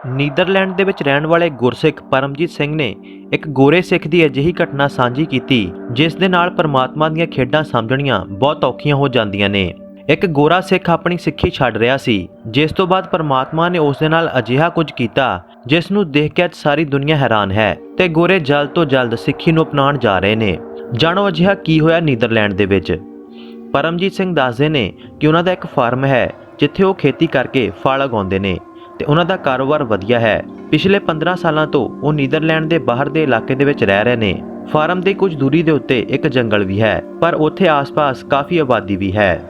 Netherland ਦੇ ਵਿੱਚ ਰਹਿਣ ਵਾਲੇ ਗੁਰਸਿੱਖ ਪਰਮਜੀਤ ਸਿੰਘ ਨੇ ਇੱਕ ਗੋਰੇ ਸਿੱਖ ਦੀ ਅਜਿਹੀ ਘਟਨਾ ਸਾਂਝੀ ਕੀਤੀ ਜਿਸ ਦੇ ਨਾਲ ਪਰਮਾਤਮਾ ਦੀਆਂ ਖੇਡਾਂ ਸਮਝਣੀਆਂ ਬਹੁਤ ਔਖੀਆਂ ਹੋ ਜਾਂਦੀਆਂ ਨੇ। ਇੱਕ ਗੋਰਾ ਸਿੱਖ ਆਪਣੀ ਸਿੱਖੀ ਛੱਡ ਰਿਹਾ ਸੀ, ਜਿਸ ਤੋਂ ਬਾਅਦ ਪਰਮਾਤਮਾ ਨੇ ਉਸ ਦੇ ਨਾਲ ਅਜਿਹਾ ਕੁਝ ਕੀਤਾ ਜਿਸ ਨੂੰ ਦੇਖ ਕੇ ਅੱਜ ਸਾਰੀ ਦੁਨੀਆ ਹੈਰਾਨ ਹੈ ਤੇ ਗੋਰੇ ਜਲਦ ਤੋਂ ਜਲਦ ਸਿੱਖੀ ਨੂੰ ਅਪਣਾਉਣ ਜਾ ਰਹੇ ਨੇ। ਜਾਣੋ ਅਜਿਹਾ ਕੀ ਹੋਇਆ ਨੀਦਰਲੈਂਡ ਦੇ ਵਿੱਚ। ਪਰਮਜੀਤ ਸਿੰਘ ਦੱਸਦੇ ਨੇ ਕਿ ਉਹਨਾਂ ਦਾ ਇੱਕ ਫਾਰਮ ਹੈ ਜਿੱਥੇ ਉਹ ਖੇਤੀ ਕਰਕੇ ਫਲ ਉਗਾਉਂਦੇ ਨੇ ਤੇ ਉਹਨਾਂ ਦਾ ਕਾਰੋਬਾਰ ਵਧੀਆ ਹੈ। ਪਿਛਲੇ 15 ਸਾਲਾਂ ਤੋਂ ਉਹ ਨੀਦਰਲੈਂਡ ਦੇ ਬਾਹਰ ਦੇ ਇਲਾਕੇ ਦੇ ਵਿੱਚ ਰਹਿ ਰਹੇ ਨੇ। ਫਾਰਮ ਦੀ ਕੁਝ ਦੂਰੀ ਦੇ ਉੱਤੇ ਇੱਕ ਜੰਗਲ ਵੀ ਹੈ, ਪਰ ਉੱਥੇ ਆਸ-ਪਾਸ ਕਾਫੀ ਆਬਾਦੀ ਵੀ ਹੈ।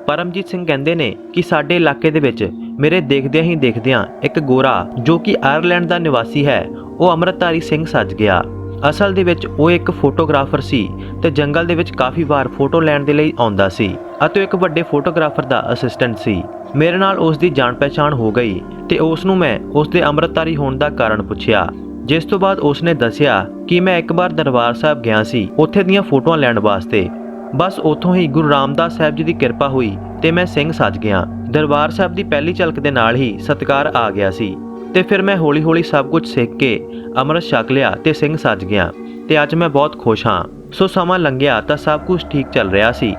ਪਰਮਜੀਤ ਸਿੰਘ ਕਹਿੰਦੇ ਨੇ ਕਿ ਸਾਡੇ ਇਲਾਕੇ ਦੇ ਵਿੱਚ ਮੇਰੇ ਦੇਖਦਿਆਂ ਹੀ ਦੇਖਦਿਆਂ ਇੱਕ ਗੋਰਾ ਜੋ ਕਿ ਆਇਰਲੈਂਡ ਦਾ ਨਿਵਾਸੀ ਹੈ, ਉਹ ਅੰਮ੍ਰਿਤਧਾਰੀ ਸਿੰਘ ਸੱਜ ਗਿਆ। ਅਸਲ ਦੇ ਵਿੱਚ ਉਹ ਇੱਕ ਫੋਟੋਗ੍ਰਾਫਰ ਸੀ ਤੇ ਜੰਗਲ ਦੇ ਵਿੱਚ ਕਾਫੀ ਵਾਰ ਫੋਟੋ ਲੈਣ ਦੇ ਲਈ ਆਉਂਦਾ ਸੀ ਅਤੇ ਇੱਕ ਵੱਡੇ ਫੋਟੋਗ੍ਰਾਫਰ ਦਾ ਅਸਿਸਟੈਂਟ ਸੀ। ਮੇਰੇ ਨਾਲ ਉਸ ਦੀ ਜਾਣ ਪਹਿਚਾਣ ਹੋ ਗਈ ਤੇ ਉਸ ਨੂੰ ਮੈਂ ਉਸ ਦੇ ਅੰਮ੍ਰਿਤਧਾਰੀ ਹੋਣ ਦਾ ਕਾਰਨ ਪੁੱਛਿਆ, ਜਿਸ ਤੋਂ ਬਾਅਦ ਉਸ ਨੇ ਦੱਸਿਆ ਕਿ ਮੈਂ ਇੱਕ ਵਾਰ ਦਰਬਾਰ ਸਾਹਿਬ ਗਿਆ ਸੀ ਉੱਥੇ ਦੀਆਂ ਫੋਟੋਆਂ ਲੈਣ ਵਾਸਤੇ। ਬਸ ਉੱਥੋਂ ਹੀ ਗੁਰੂ ਰਾਮਦਾਸ ਸਾਹਿਬ ਜੀ ਦੀ ਕਿਰਪਾ ਹੋਈ ਤੇ ਮੈਂ ਸਿੰਘ ਸੱਜ ਗਿਆ। ਦਰਬਾਰ ਸਾਹਿਬ ਦੀ ਪਹਿਲੀ ਝਲਕ ਦੇ ਨਾਲ ਹੀ ਸਤਿਕਾਰ ਆ ਗਿਆ ਸੀ ਤੇ ਫਿਰ ਮੈਂ ਹੌਲੀ-ਹੌਲੀ ਸਭ ਕੁਝ ਸਿੱਖ ਕੇ ਅੰਮ੍ਰਿਤ ਛਕ ਲਿਆ ਤੇ ਸਿੰਘ ਸੱਜ ਗਿਆ ਤੇ ਅੱਜ ਮੈਂ ਬਹੁਤ ਖੁਸ਼ ਹਾਂ। ਸੋ ਸਮਾਂ ਲੰਘਿਆ ਤਾਂ ਸਭ ਕੁਝ ਠੀਕ ਚੱਲ ਰਿਹਾ ਸੀ,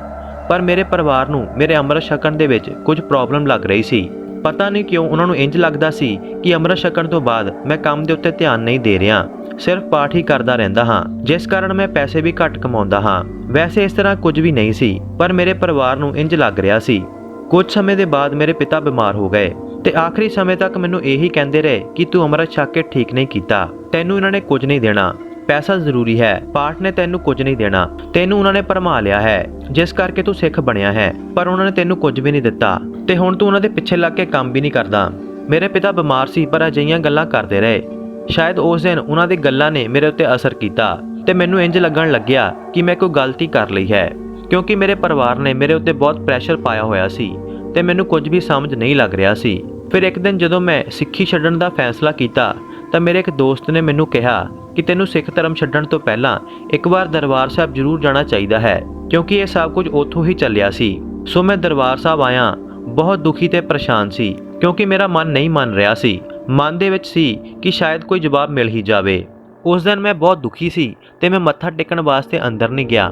ਪਰ ਮੇਰੇ ਪਰਿਵਾਰ ਨੂੰ ਮੇਰੇ ਅੰਮ੍ਰਿਤ ਛਕਣ ਦੇ ਵਿੱਚ ਕੁਝ ਪ੍ਰੋਬਲਮ ਲੱਗ ਰਹੀ ਸੀ। ਪਤਾ ਨਹੀਂ ਕਿਉਂ ਉਹਨਾਂ ਨੂੰ ਇੰਜ ਲੱਗਦਾ ਸੀ ਕਿ ਅੰਮ੍ਰਿਤ ਛਕਣ ਤੋਂ ਬਾਅਦ ਮੈਂ ਕੰਮ ਦੇ ਉੱਤੇ ਧਿਆਨ ਨਹੀਂ ਦੇ ਰਿਹਾ, ਸਿਰਫ ਪਾਠ ਹੀ ਕਰਦਾ ਰਹਿੰਦਾ ਹਾਂ, ਜਿਸ ਕਾਰਨ ਮੈਂ ਪੈਸੇ ਵੀ ਘੱਟ ਕਮਾਉਂਦਾ ਹਾਂ। ਵੈਸੇ ਇਸ ਤਰ੍ਹਾਂ ਕੁਝ ਵੀ ਨਹੀਂ ਸੀ, ਪਰ ਮੇਰੇ ਪਰਿਵਾਰ ਨੂੰ ਇੰਜ ਲੱਗ ਰਿਹਾ ਸੀ। ਕੁਝ ਸਮੇਂ ਦੇ ਬਾਅਦ ਮੇਰੇ ਪਿਤਾ ਬਿਮਾਰ ਹੋ ਗਏ ਤੇ ਆਖਰੀ ਸਮੇਂ ਤੱਕ ਮੈਨੂੰ ਇਹੀ ਕਹਿੰਦੇ ਰਹੇ ਕਿ ਤੂੰ ਅੰਮ੍ਰਿਤ ਛਕ ਕੇ ਠੀਕ ਨਹੀਂ ਕੀਤਾ, ਤੈਨੂੰ ਇਹਨਾਂ ਨੇ ਕੁਝ ਨਹੀਂ ਦੇਣਾ, ਪੈਸਾ ਜ਼ਰੂਰੀ ਹੈ, ਪਾਠ ਨੇ ਤੈਨੂੰ ਕੁਝ ਨਹੀਂ ਦੇਣਾ, ਤੈਨੂੰ ਉਹਨਾਂ ਨੇ ਭਰਮਾ ਲਿਆ ਹੈ ਜਿਸ ਕਰਕੇ ਤੂੰ ਸਿੱਖ ਬਣਿਆ ਹੈ, ਪਰ ਉਹਨਾਂ ਨੇ ਤੈਨੂੰ ਕੁਝ ਵੀ ਨਹੀਂ ਦਿੱਤਾ ਤੇ ਹੁਣ ਤੂੰ ਉਹਨਾਂ ਦੇ ਪਿੱਛੇ ਲੱਗ ਕੇ ਕੰਮ ਵੀ ਨਹੀਂ ਕਰਦਾ। ਮੇਰੇ ਪਿਤਾ ਬਿਮਾਰ ਸੀ ਪਰ ਅਜਿਹੀਆਂ ਗੱਲਾਂ ਕਰਦੇ ਰਹੇ। ਸ਼ਾਇਦ ਉਸ ਦਿਨ ਉਹਨਾਂ ਦੀ ਗੱਲਾਂ ਨੇ ਮੇਰੇ ਉੱਤੇ ਅਸਰ ਕੀਤਾ ਤੇ ਮੈਨੂੰ ਇੰਜ ਲੱਗਣ ਲੱਗਿਆ ਕਿ ਮੈਂ ਕੋਈ ਗਲਤੀ ਕਰ ਲਈ ਹੈ, ਕਿਉਂਕਿ ਮੇਰੇ ਪਰਿਵਾਰ ਨੇ ਮੇਰੇ ਉੱਤੇ ਬਹੁਤ ਪ੍ਰੈਸ਼ਰ ਪਾਇਆ ਹੋਇਆ ਸੀ ਤੇ ਮੈਨੂੰ ਕੁਝ ਵੀ ਸਮਝ ਨਹੀਂ ਲੱਗ ਰਿਹਾ ਸੀ। ਫਿਰ ਇੱਕ ਦਿਨ ਜਦੋਂ ਮੈਂ ਸਿੱਖੀ ਛੱਡਣ ਦਾ ਫੈਸਲਾ ਕੀਤਾ ਤਾਂ ਮੇਰੇ ਇੱਕ ਦੋਸਤ ਨੇ ਮੈਨੂੰ ਕਿਹਾ ਕਿ ਤੈਨੂੰ ਸਿੱਖ ਧਰਮ ਛੱਡਣ ਤੋਂ ਪਹਿਲਾਂ ਇੱਕ ਵਾਰ ਦਰਬਾਰ ਸਾਹਿਬ ਜ਼ਰੂਰ ਜਾਣਾ ਚਾਹੀਦਾ ਹੈ, ਕਿਉਂਕਿ ਇਹ ਸਭ ਕੁਝ ਉੱਥੋਂ ਹੀ ਚੱਲਿਆ ਸੀ। ਸੋ ਮੈਂ ਦਰਬਾਰ ਸਾਹਿਬ ਆਇਆ, ਬਹੁਤ ਦੁਖੀ ਤੇ ਪਰੇਸ਼ਾਨ ਸੀ ਕਿਉਂਕਿ ਮੇਰਾ ਮਨ ਨਹੀਂ ਮੰਨ ਰਿਹਾ ਸੀ। ਮਨ ਦੇ ਵਿੱਚ ਸੀ ਕਿ ਸ਼ਾਇਦ ਕੋਈ ਜਵਾਬ ਮਿਲ ਹੀ ਜਾਵੇ। ਉਸ ਦਿਨ ਮੈਂ ਬਹੁਤ ਦੁਖੀ ਸੀ ਤੇ ਮੈਂ ਮੱਥਾ ਟੇਕਣ ਵਾਸਤੇ ਅੰਦਰ ਨਹੀਂ ਗਿਆ।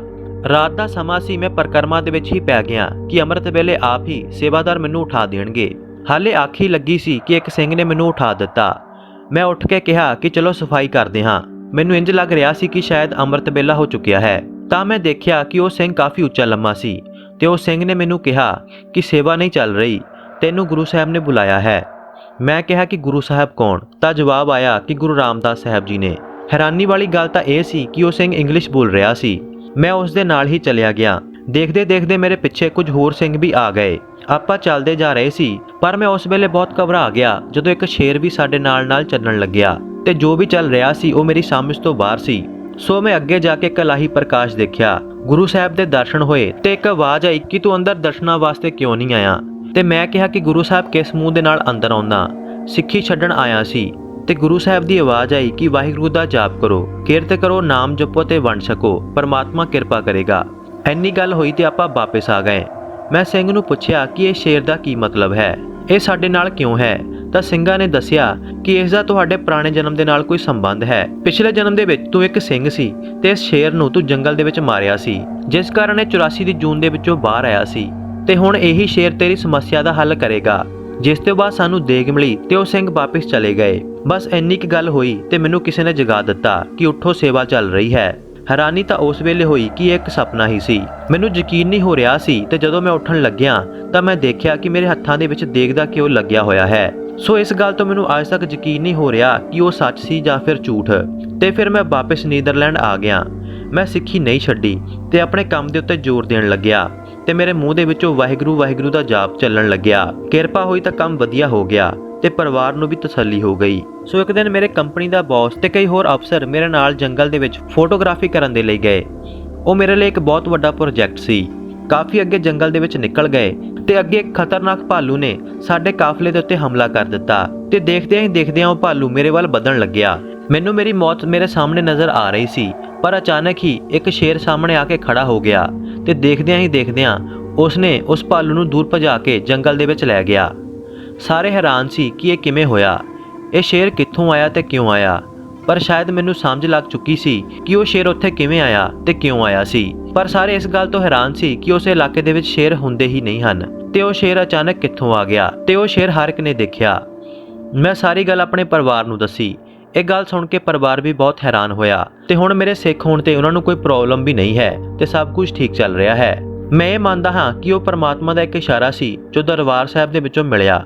ਰਾਤ ਦਾ ਸਮਾਂ ਸੀ, ਮੈਂ ਪਰਿਕਰਮਾ ਦੇ ਵਿੱਚ ਹੀ ਪੈ ਗਿਆ ਕਿ ਅੰਮ੍ਰਿਤ ਵੇਲੇ ਆਪ ਹੀ ਸੇਵਾਦਾਰ ਮੈਨੂੰ ਉਠਾ ਦੇਣਗੇ। ਹਾਲੇ ਆਖੀ ਲੱਗੀ ਸੀ ਕਿ ਇੱਕ ਸਿੰਘ ਨੇ ਮੈਨੂੰ ਉਠਾ ਦਿੱਤਾ। ਮੈਂ ਉੱਠ ਕੇ ਕਿਹਾ ਕਿ ਚਲੋ ਸਫਾਈ ਕਰਦੇ ਹਾਂ। ਮੈਨੂੰ ਇੰਜ ਲੱਗ ਰਿਹਾ ਸੀ ਕਿ ਸ਼ਾਇਦ ਅੰਮ੍ਰਿਤ ਵੇਲਾ ਹੋ ਚੁੱਕਿਆ ਹੈ। ਤਾਂ ਮੈਂ ਦੇਖਿਆ ਕਿ ਉਹ ਸਿੰਘ ਕਾਫੀ ਉੱਚਾ ਲੰਮਾ ਸੀ ਤੇ ਉਹ ਸਿੰਘ ਨੇ ਮੈਨੂੰ ਕਿਹਾ ਕਿ ਸੇਵਾ ਨਹੀਂ ਚੱਲ ਰਹੀ, ਤੈਨੂੰ ਗੁਰੂ ਸਾਹਿਬ ਨੇ ਬੁਲਾਇਆ ਹੈ। ਮੈਂ ਕਿਹਾ ਕਿ ਗੁਰੂ ਸਾਹਿਬ ਕੌਣ? ਤਾਂ ਜਵਾਬ ਆਇਆ ਕਿ ਗੁਰੂ ਰਾਮਦਾਸ ਸਾਹਿਬ ਜੀ ਨੇ। ਹੈਰਾਨੀ ਵਾਲੀ ਗੱਲ ਤਾਂ ਇਹ ਸੀ ਕਿ ਉਹ ਸਿੰਘ ਇੰਗਲਿਸ਼ ਬੋਲ ਰਿਹਾ ਸੀ। ਮੈਂ ਉਸ ਦੇ ਨਾਲ ਹੀ ਚਲਿਆ ਗਿਆ। ਦੇਖਦੇ ਦੇਖਦੇ ਮੇਰੇ ਪਿੱਛੇ ਕੁਝ ਹੋਰ ਸਿੰਘ ਵੀ ਆ ਗਏ। ਆਪਾਂ ਚੱਲਦੇ ਜਾ ਰਹੇ ਸੀ, ਪਰ ਮੈਂ ਉਸ ਵੇਲੇ ਬਹੁਤ ਘਬਰਾ ਗਿਆ ਜਦੋਂ ਇੱਕ ਸ਼ੇਰ ਵੀ ਸਾਡੇ ਨਾਲ ਚੱਲਣ ਲੱਗਿਆ ਤੇ ਜੋ ਵੀ ਚੱਲ ਰਿਹਾ ਸੀ ਉਹ ਮੇਰੀ ਸਮਝ ਤੋਂ ਬਾਹਰ ਸੀ। ਸੋ ਮੈਂ ਅੱਗੇ ਜਾ ਕੇ ਕਲਾਹੀ ਪ੍ਰਕਾਸ਼ ਦੇਖਿਆ। ਗੁਰੂ ਸਾਹਿਬ ਦੇ ਦਰਸ਼ਨ ਹੋਏ ਤੇ ਇੱਕ ਆਵਾਜ਼ ਆਈ ਕਿ ਤੂੰ ਅੰਦਰ ਦਰਸ਼ਨਾਂ ਵਾਸਤੇ ਕਿਉਂ ਨਹੀਂ ਆਇਆ? ਤੇ ਮੈਂ ਕਿਹਾ ਕਿ ਗੁਰੂ ਸਾਹਿਬ ਕਿਸ ਮੂੰਹ ਦੇ ਨਾਲ ਅੰਦਰ ਆਉਂਦਾ, ਸਿੱਖੀ ਛੱਡਣ ਆਇਆ ਸੀ। ਤੇ ਗੁਰੂ ਸਾਹਿਬ ਦੀ ਆਵਾਜ਼ ਆਈ ਕਿ ਵਾਹਿਗੁਰੂ ਦਾ ਜਾਪ ਕਰੋ, ਕਿਰਤ ਕਰੋ, ਨਾਮ ਜਪੋ ਤੇ ਵੰਡ ਛਕੋ, ਪਰਮਾਤਮਾ ਕਿਰਪਾ ਕਰੇਗਾ। ਇੰਨੀ ਗੱਲ ਹੋਈ ਤੇ ਆਪਾਂ ਵਾਪਸ ਆ ਗਏ। ਮੈਂ ਸਿੰਘ ਨੂੰ ਪੁੱਛਿਆ ਕਿ ਇਹ ਸ਼ੇਰ ਦਾ ਕੀ ਮਤਲਬ ਹੈ, ਇਹ ਸਾਡੇ ਨਾਲ ਕਿਉਂ ਹੈ? ਤਾਂ ਸਿੰਘਾਂ ਨੇ ਦੱਸਿਆ ਕਿ ਇਸ ਦਾ ਤੁਹਾਡੇ ਪੁਰਾਣੇ ਜਨਮ ਦੇ ਨਾਲ ਕੋਈ ਸੰਬੰਧ ਹੈ। ਪਿਛਲੇ ਜਨਮ ਦੇ ਵਿੱਚ ਤੂੰ ਇੱਕ ਸਿੰਘ ਸੀ ਤੇ ਇਸ ਸ਼ੇਰ ਨੂੰ ਤੂੰ ਜੰਗਲ ਦੇ ਵਿੱਚ ਮਾਰਿਆ ਸੀ, ਜਿਸ ਕਾਰਨ ਇਹ 84 ਦੀ ਜੂਨ ਦੇ ਵਿੱਚੋਂ ਬਾਹਰ ਆਇਆ ਸੀ ਤੇ ਹੁਣ ਇਹੀ ਸ਼ੇਰ ਤੇਰੀ ਸਮੱਸਿਆ ਦਾ ਹੱਲ ਕਰੇਗਾ। ਜਿਸ ਤੋਂ ਬਾਅਦ ਸਾਨੂੰ ਦੇਗ ਮਿਲੀ ਤੇ ਉਹ ਸਿੰਘ ਵਾਪਸ ਚਲੇ ਗਏ। ਬਸ ਇੰਨੀ ਕੁ ਗੱਲ ਹੋਈ ਤੇ ਮੈਨੂੰ ਕਿਸੇ ਨੇ ਜਗਾ ਦਿੱਤਾ ਕਿ ਉੱਠੋ, ਸੇਵਾ ਚੱਲ ਰਹੀ ਹੈ। ਹੈਰਾਨੀ ਤਾਂ ਉਸ ਵੇਲੇ ਹੋਈ ਕਿ ਇਹ ਇੱਕ ਸੁਪਨਾ ਹੀ ਸੀ। ਮੈਨੂੰ ਯਕੀਨ ਨਹੀਂ ਹੋ ਰਿਹਾ ਸੀ ਤੇ ਜਦੋਂ ਮੈਂ ਉੱਠਣ ਲੱਗਿਆ ਤਾਂ ਮੈਂ ਦੇਖਿਆ ਕਿ ਮੇਰੇ ਹੱਥਾਂ ਦੇ ਵਿੱਚ ਦੇਗ ਦਾ ਘਿਓ ਲੱਗਿਆ ਹੋਇਆ ਹੈ। ਸੋ ਇਸ ਗੱਲ ਤੋਂ ਮੈਨੂੰ ਅੱਜ ਤੱਕ ਯਕੀਨ ਨਹੀਂ ਹੋ ਰਿਹਾ ਕਿ ਉਹ ਸੱਚ ਸੀ ਜਾਂ ਫਿਰ ਝੂਠ। ਤੇ ਫਿਰ ਮੈਂ ਵਾਪਸ ਨੀਦਰਲੈਂਡ ਆ ਗਿਆ। ਮੈਂ ਸਿੱਖੀ ਨਹੀਂ ਛੱਡੀ ਤੇ ਆਪਣੇ ਕੰਮ ਦੇ ਉੱਤੇ ਜ਼ੋਰ ਦੇਣ ਲੱਗਿਆ ਤੇ ਮੇਰੇ ਮੂੰਹ ਦੇ ਵਿੱਚੋਂ ਵਾਹਿਗੁਰੂ ਵਾਹਿਗੁਰੂ ਦਾ ਜਾਪ ਚੱਲਣ ਲੱਗਿਆ। ਕਿਰਪਾ ਹੋਈ ਤਾਂ ਕੰਮ ਵਧੀਆ ਹੋ ਗਿਆ ਤੇ ਪਰਿਵਾਰ ਨੂੰ ਵੀ ਤਸੱਲੀ ਹੋ ਗਈ। ਸੋ ਇੱਕ ਦਿਨ ਮੇਰੇ ਕੰਪਨੀ ਦਾ ਬੌਸ ਤੇ ਕਈ ਹੋਰ ਅਫਸਰ ਮੇਰੇ ਨਾਲ ਜੰਗਲ ਦੇ ਵਿੱਚ ਫੋਟੋਗ੍ਰਾਫੀ ਕਰਨ ਦੇ ਲਈ ਗਏ। ਉਹ ਮੇਰੇ ਲਈ ਇੱਕ ਬਹੁਤ ਵੱਡਾ ਪ੍ਰੋਜੈਕਟ ਸੀ। ਕਾਫੀ ਅੱਗੇ ਜੰਗਲ ਦੇ ਵਿੱਚ ਨਿਕਲ ਗਏ ਤੇ ਅੱਗੇ ਇੱਕ ਖਤਰਨਾਕ ਭਾਲੂ ਨੇ ਸਾਡੇ ਕਾਫਲੇ ਦੇ ਉੱਤੇ ਹਮਲਾ ਕਰ ਦਿੱਤਾ ਤੇ ਦੇਖਦਿਆਂ ਹੀ ਦੇਖਦਿਆਂ ਉਹ ਭਾਲੂ ਮੇਰੇ ਵੱਲ ਵਧਣ ਲੱਗਿਆ। ਮੈਨੂੰ ਮੇਰੀ ਮੌਤ ਮੇਰੇ ਸਾਹਮਣੇ ਨਜ਼ਰ ਆ ਰਹੀ ਸੀ, ਪਰ ਅਚਾਨਕ ਹੀ ਇੱਕ ਸ਼ੇਰ ਸਾਹਮਣੇ ਆ ਕੇ ਖੜਾ ਹੋ ਗਿਆ ਤੇ ਦੇਖਦਿਆਂ ਹੀ ਦੇਖਦਿਆਂ ਉਸਨੇ ਉਸ ਭਾਲੂ ਨੂੰ ਦੂਰ ਭਜਾ ਕੇ ਜੰਗਲ ਦੇ ਵਿੱਚ ਲੈ ਗਿਆ। ਸਾਰੇ ਹੈਰਾਨ ਸੀ ਕਿ ਇਹ ਕਿਵੇਂ ਹੋਇਆ। ਇਹ ਸ਼ੇਰ ਕਿੱਥੋਂ ਆਇਆ ਤੇ ਕਿਉਂ ਆਇਆ। ਪਰ ਸ਼ਾਇਦ ਮੈਨੂੰ ਸਮਝ ਲੱਗ ਚੁੱਕੀ ਸੀ ਕਿ ਉਹ ਸ਼ੇਰ ਉੱਥੇ ਕਿਵੇਂ ਆਇਆ ਤੇ ਕਿਉਂ ਆਇਆ ਸੀ। ਪਰ ਸਾਰੇ ਇਸ ਗੱਲ ਤੋਂ ਹੈਰਾਨ ਸੀ ਕਿ ਉਸ ਇਲਾਕੇ ਦੇ ਵਿੱਚ ਸ਼ੇਰ ਹੁੰਦੇ ਹੀ ਨਹੀਂ ਹਨ ਤੇ ਉਹ ਸ਼ੇਰ ਅਚਾਨਕ ਕਿੱਥੋਂ ਆ ਗਿਆ ਤੇ ਉਹ ਸ਼ੇਰ ਹਰ ਇੱਕ ਨੇ ਦੇਖਿਆ। ਮੈਂ ਸਾਰੀ ਗੱਲ ਆਪਣੇ ਪਰਿਵਾਰ ਨੂੰ ਦੱਸੀ। ਇਹ ਗੱਲ ਸੁਣ ਕੇ ਪਰਿਵਾਰ ਵੀ ਬਹੁਤ ਹੈਰਾਨ ਹੋਇਆ ਤੇ ਹੁਣ ਮੇਰੇ ਸਿੱਖ ਹੋਣ ਤੇ ਉਹਨਾਂ ਨੂੰ ਕੋਈ ਪ੍ਰੋਬਲਮ ਵੀ ਨਹੀਂ ਹੈ ਤੇ ਸਭ ਕੁਝ ਠੀਕ ਚੱਲ ਰਿਹਾ ਹੈ। ਮੈਂ ਇਹ ਮੰਨਦਾ ਹਾਂ ਕਿ ਉਹ ਪਰਮਾਤਮਾ ਦਾ ਇੱਕ ਇਸ਼ਾਰਾ ਸੀ ਜੋ ਦਰਬਾਰ ਸਾਹਿਬ ਦੇ ਵਿੱਚੋਂ ਮਿਲਿਆ